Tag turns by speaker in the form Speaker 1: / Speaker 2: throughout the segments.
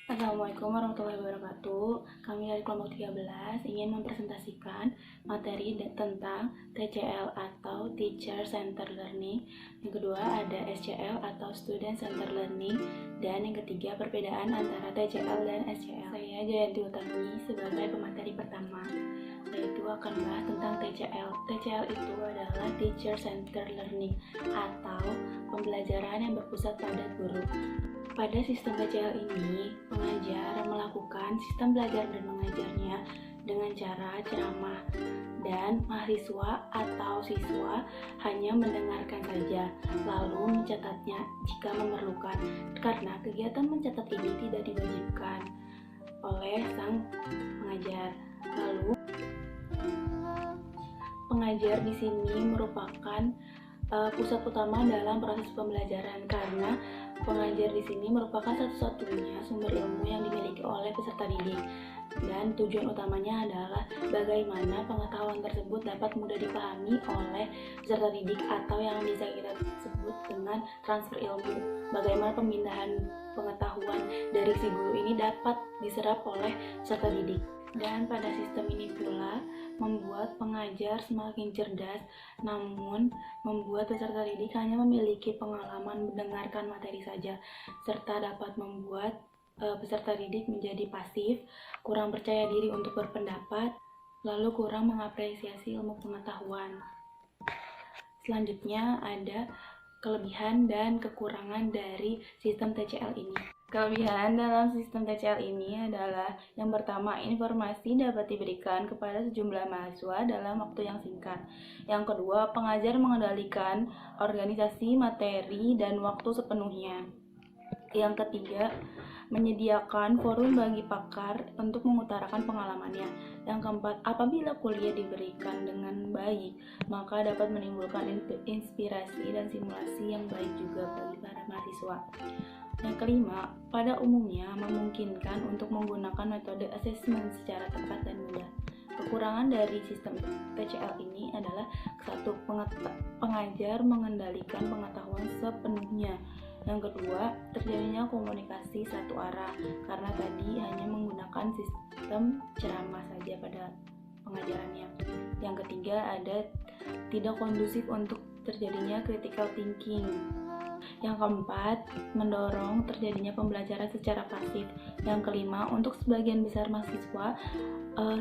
Speaker 1: Assalamualaikum warahmatullahi wabarakatuh. Kami dari kelompok 13 ingin mempresentasikan materi tentang TCL atau Teacher Centered Learning. Yang kedua ada SCL atau Student Centered Learning. Dan yang ketiga perbedaan antara TCL dan SCL. Saya Jayanti Utami sebagai pemateri pertama, yaitu akan membahas tentang TCL. TCL itu adalah Teacher Centered Learning atau pembelajaran yang berpusat pada guru. Pada sistem TCL ini, pengajar melakukan sistem belajar dan mengajarnya dengan cara ceramah, dan mahasiswa atau siswa hanya mendengarkan saja, lalu mencatatnya jika memerlukan, karena kegiatan mencatat ini tidak diwajibkan oleh sang pengajar. Lalu, pengajar di sini merupakan pusat utama dalam proses pembelajaran, karena pengajar di sini merupakan satu-satunya sumber ilmu yang dimiliki oleh peserta didik, dan tujuan utamanya adalah bagaimana pengetahuan tersebut dapat mudah dipahami oleh peserta didik, atau yang bisa kita sebut dengan transfer ilmu. Bagaimana pemindahan pengetahuan dari si guru ini dapat diserap oleh peserta didik. Dan pada sistem ini pula membuat pengajar semakin cerdas, namun membuat peserta didik hanya memiliki pengalaman mendengarkan materi saja, serta dapat membuat peserta didik menjadi pasif, kurang percaya diri untuk berpendapat, lalu kurang mengapresiasi ilmu pengetahuan. Selanjutnya ada kelebihan dan kekurangan dari sistem TCL ini. Kelebihan dalam sistem TCL ini adalah yang pertama, informasi dapat diberikan kepada sejumlah mahasiswa dalam waktu yang singkat. Yang kedua, pengajar mengendalikan organisasi, materi, dan waktu sepenuhnya. Yang ketiga, menyediakan forum bagi pakar untuk mengutarakan pengalamannya. Yang keempat, apabila kuliah diberikan dengan baik, maka dapat menimbulkan inspirasi dan simulasi yang baik juga bagi para mahasiswa. Yang kelima, pada umumnya memungkinkan untuk menggunakan metode asesmen secara tepat dan mudah. Kekurangan dari sistem TCL ini adalah satu, pengajar mengendalikan pengetahuan sepenuhnya. Yang kedua, terjadinya komunikasi satu arah, karena tadi hanya menggunakan sistem ceramah saja pada pengajarannya. Yang ketiga, ada tidak kondusif untuk terjadinya critical thinking. Yang keempat, mendorong terjadinya pembelajaran secara pasif. Yang kelima, untuk sebagian besar mahasiswa,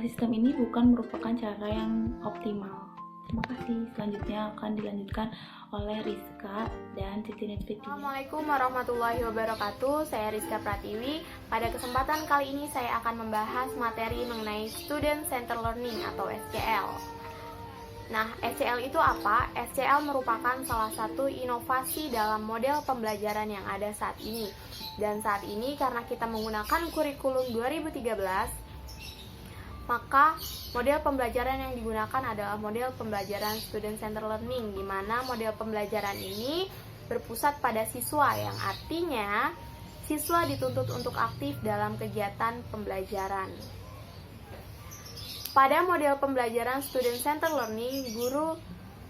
Speaker 1: sistem ini bukan merupakan cara yang optimal. Terima kasih. Selanjutnya akan dilanjutkan oleh Rizka dan Siti Nitfiti.
Speaker 2: Assalamualaikum warahmatullahi wabarakatuh. Saya Rizka Pratiwi. Pada kesempatan kali ini saya akan membahas materi mengenai Student Centered Learning atau SCL. Nah, SCL itu apa? SCL merupakan salah satu inovasi dalam model pembelajaran yang ada saat ini. Dan saat ini karena kita menggunakan kurikulum 2013, maka model pembelajaran yang digunakan adalah model pembelajaran Student Centered Learning, di mana model pembelajaran ini berpusat pada siswa, yang artinya siswa dituntut untuk aktif dalam kegiatan pembelajaran. Pada model pembelajaran Student Centered Learning, guru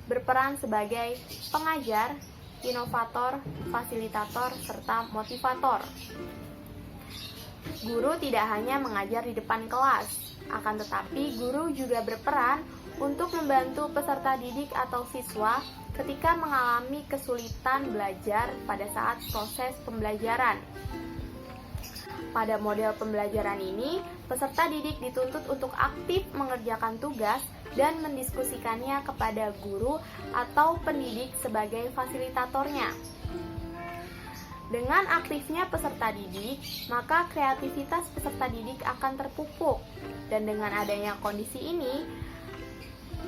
Speaker 2: berperan sebagai pengajar, inovator, fasilitator, serta motivator. Guru tidak hanya mengajar di depan kelas, akan tetapi guru juga berperan untuk membantu peserta didik atau siswa ketika mengalami kesulitan belajar pada saat proses pembelajaran. Pada model pembelajaran ini, peserta didik dituntut untuk aktif mengerjakan tugas dan mendiskusikannya kepada guru atau pendidik sebagai fasilitatornya. Dengan aktifnya peserta didik, maka kreativitas peserta didik akan terpupuk, dan dengan adanya kondisi ini,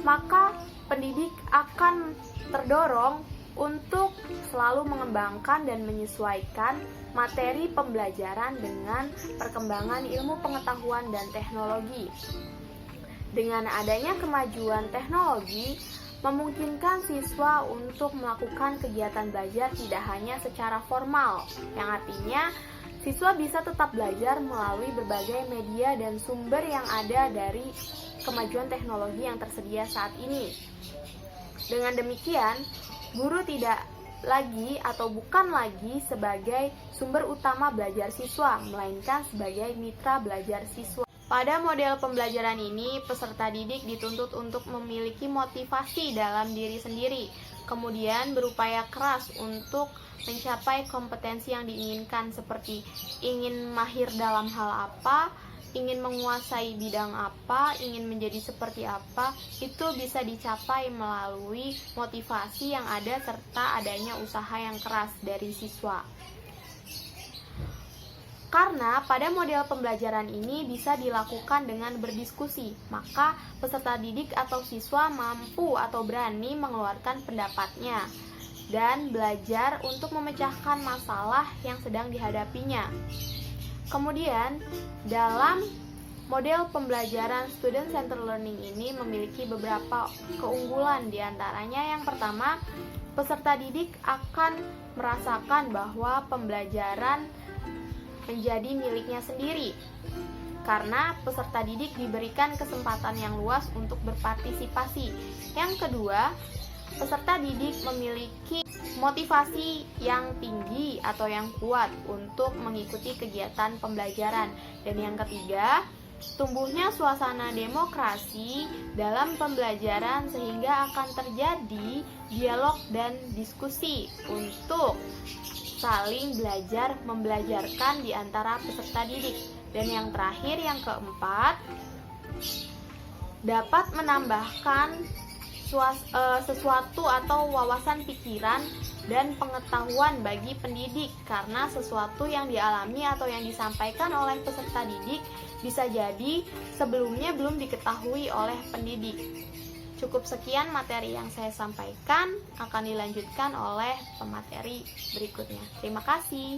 Speaker 2: maka pendidik akan terdorong untuk selalu mengembangkan dan menyesuaikan materi pembelajaran dengan perkembangan ilmu pengetahuan dan teknologi. Dengan adanya kemajuan teknologi, memungkinkan siswa untuk melakukan kegiatan belajar tidak hanya secara formal, yang artinya siswa bisa tetap belajar melalui berbagai media dan sumber yang ada dari kemajuan teknologi yang tersedia saat ini. Dengan demikian, guru tidak lagi atau bukan lagi sebagai sumber utama belajar siswa, melainkan sebagai mitra belajar siswa. Pada model pembelajaran ini, peserta didik dituntut untuk memiliki motivasi dalam diri sendiri, kemudian berupaya keras untuk mencapai kompetensi yang diinginkan seperti ingin mahir dalam hal apa, ingin menguasai bidang apa, ingin menjadi seperti apa, itu bisa dicapai melalui motivasi yang ada serta adanya usaha yang keras dari siswa. Karena pada model pembelajaran ini bisa dilakukan dengan berdiskusi, maka peserta didik atau siswa mampu atau berani mengeluarkan pendapatnya dan belajar untuk memecahkan masalah yang sedang dihadapinya. Kemudian, dalam model pembelajaran Student Centered Learning ini memiliki beberapa keunggulan. Di antaranya yang pertama, peserta didik akan merasakan bahwa pembelajaran menjadi miliknya sendiri karena peserta didik diberikan kesempatan yang luas untuk berpartisipasi. Yang kedua, peserta didik memiliki motivasi yang tinggi atau yang kuat untuk mengikuti kegiatan pembelajaran. Dan yang ketiga, tumbuhnya suasana demokrasi dalam pembelajaran sehingga akan terjadi dialog dan diskusi untuk saling belajar membelajarkan di antara peserta didik. Dan yang terakhir, yang keempat, dapat menambahkan sesuatu atau wawasan pikiran dan pengetahuan bagi pendidik karena sesuatu yang dialami atau yang disampaikan oleh peserta didik bisa jadi sebelumnya belum diketahui oleh pendidik. Cukup sekian materi yang saya sampaikan, akan dilanjutkan oleh pemateri berikutnya. Terima kasih.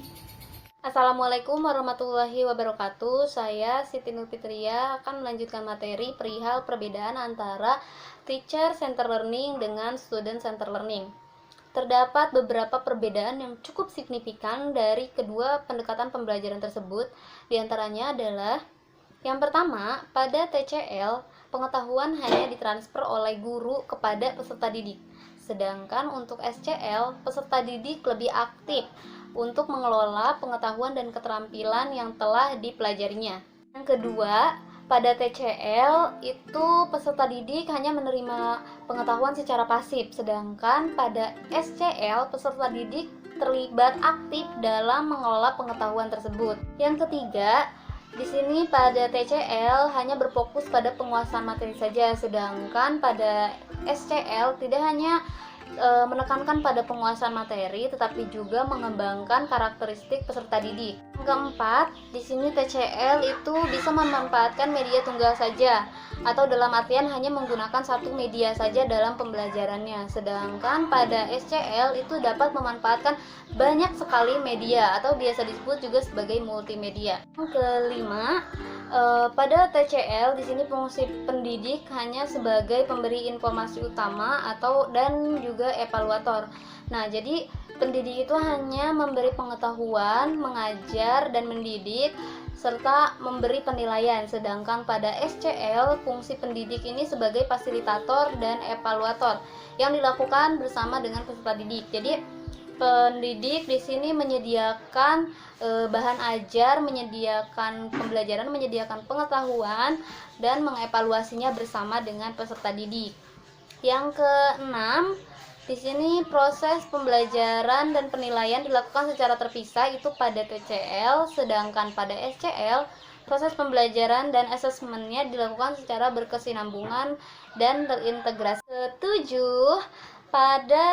Speaker 3: Assalamualaikum warahmatullahi wabarakatuh. Saya Siti Nur Fitria akan melanjutkan materi perihal perbedaan antara Teacher Centered Learning dengan Student Centered Learning. Terdapat beberapa perbedaan yang cukup signifikan dari kedua pendekatan pembelajaran tersebut. Di antaranya adalah yang pertama, pada TCL, pengetahuan hanya ditransfer oleh guru kepada peserta didik. Sedangkan untuk SCL, peserta didik lebih aktif untuk mengelola pengetahuan dan keterampilan yang telah dipelajarinya. Yang kedua, pada TCL itu peserta didik hanya menerima pengetahuan secara pasif, sedangkan pada SCL peserta didik terlibat aktif dalam mengelola pengetahuan tersebut. Yang ketiga, di sini pada TCL hanya berfokus pada penguasaan materi saja, sedangkan pada SCL tidak hanya menekankan pada penguasaan materi, tetapi juga mengembangkan karakteristik peserta didik. Yang keempat, di sini TCL itu bisa memanfaatkan media tunggal saja, atau dalam artian hanya menggunakan satu media saja dalam pembelajarannya. Sedangkan pada SCL itu dapat memanfaatkan banyak sekali media, atau biasa disebut juga sebagai multimedia. Yang kelima, pada TCL di sini fungsi pendidik hanya sebagai pemberi informasi utama dan juga evaluator. Nah, jadi pendidik itu hanya memberi pengetahuan, mengajar dan mendidik serta memberi penilaian. Sedangkan pada SCL fungsi pendidik ini sebagai fasilitator dan evaluator yang dilakukan bersama dengan peserta didik. Jadi pendidik di sini menyediakan bahan ajar, menyediakan pembelajaran, menyediakan pengetahuan, dan mengevaluasinya bersama dengan peserta didik. Yang keenam, di sini proses pembelajaran dan penilaian dilakukan secara terpisah itu pada TCL, sedangkan pada SCL proses pembelajaran dan asesmennya dilakukan secara berkesinambungan dan terintegrasi. Ketujuh, pada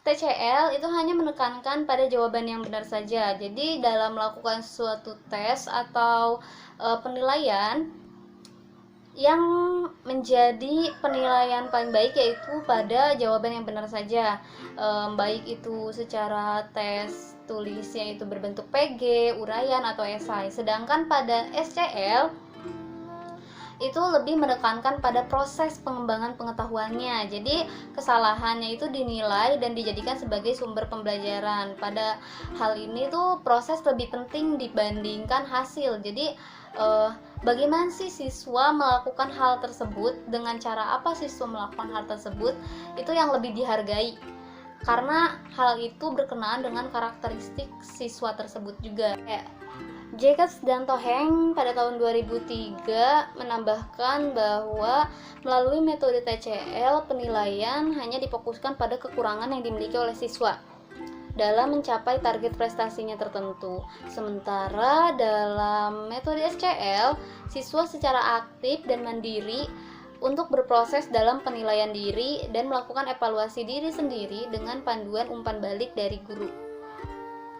Speaker 3: TCL itu hanya menekankan pada jawaban yang benar saja. Jadi dalam melakukan suatu tes atau penilaian, yang menjadi penilaian paling baik yaitu pada jawaban yang benar saja, baik itu secara tes tulisnya itu berbentuk PG, uraian atau esai. Sedangkan pada SCL itu lebih menekankan pada proses pengembangan pengetahuannya. Jadi kesalahannya itu dinilai dan dijadikan sebagai sumber pembelajaran. Pada hal ini tuh proses lebih penting dibandingkan hasil. Jadi bagaimana sih siswa melakukan hal tersebut, dengan cara apa siswa melakukan hal tersebut, itu yang lebih dihargai. karena hal itu berkenaan dengan karakteristik siswa tersebut juga. Jacobs dan Toheng pada tahun 2003 menambahkan bahwa melalui metode TCL, penilaian hanya difokuskan pada kekurangan yang dimiliki oleh siswa dalam mencapai target prestasinya tertentu. Sementara dalam metode SCL, siswa secara aktif dan mandiri untuk berproses dalam penilaian diri dan melakukan evaluasi diri sendiri dengan panduan umpan balik dari guru.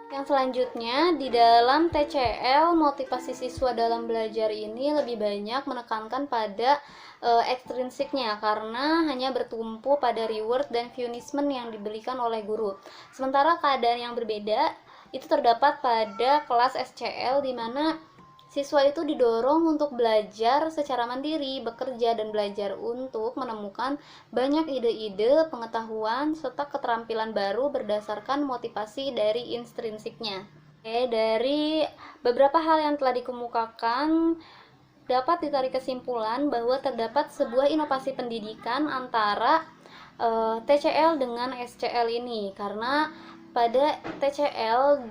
Speaker 3: Yang selanjutnya, di dalam TCL, motivasi siswa dalam belajar ini lebih banyak menekankan pada ekstrinsiknya karena hanya bertumpu pada reward dan punishment yang diberikan oleh guru. Sementara keadaan yang berbeda itu terdapat pada kelas SCL, di mana siswa itu didorong untuk belajar secara mandiri, bekerja, dan belajar untuk menemukan banyak ide-ide, pengetahuan, serta keterampilan baru berdasarkan motivasi dari intrinsiknya. Dari beberapa hal yang telah dikemukakan, dapat ditarik kesimpulan bahwa terdapat sebuah inovasi pendidikan antara TCL dengan SCL ini, karena pada TCL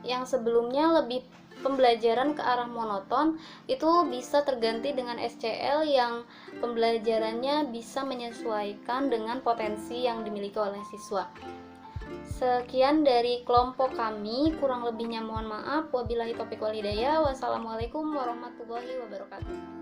Speaker 3: yang sebelumnya lebih pembelajaran ke arah monoton, itu bisa terganti dengan SCL yang pembelajarannya bisa menyesuaikan dengan potensi yang dimiliki oleh siswa. Sekian dari kelompok kami, kurang lebihnya mohon maaf. Wabillahi taufiq wal hidayah. Wassalamualaikum warahmatullahi wabarakatuh.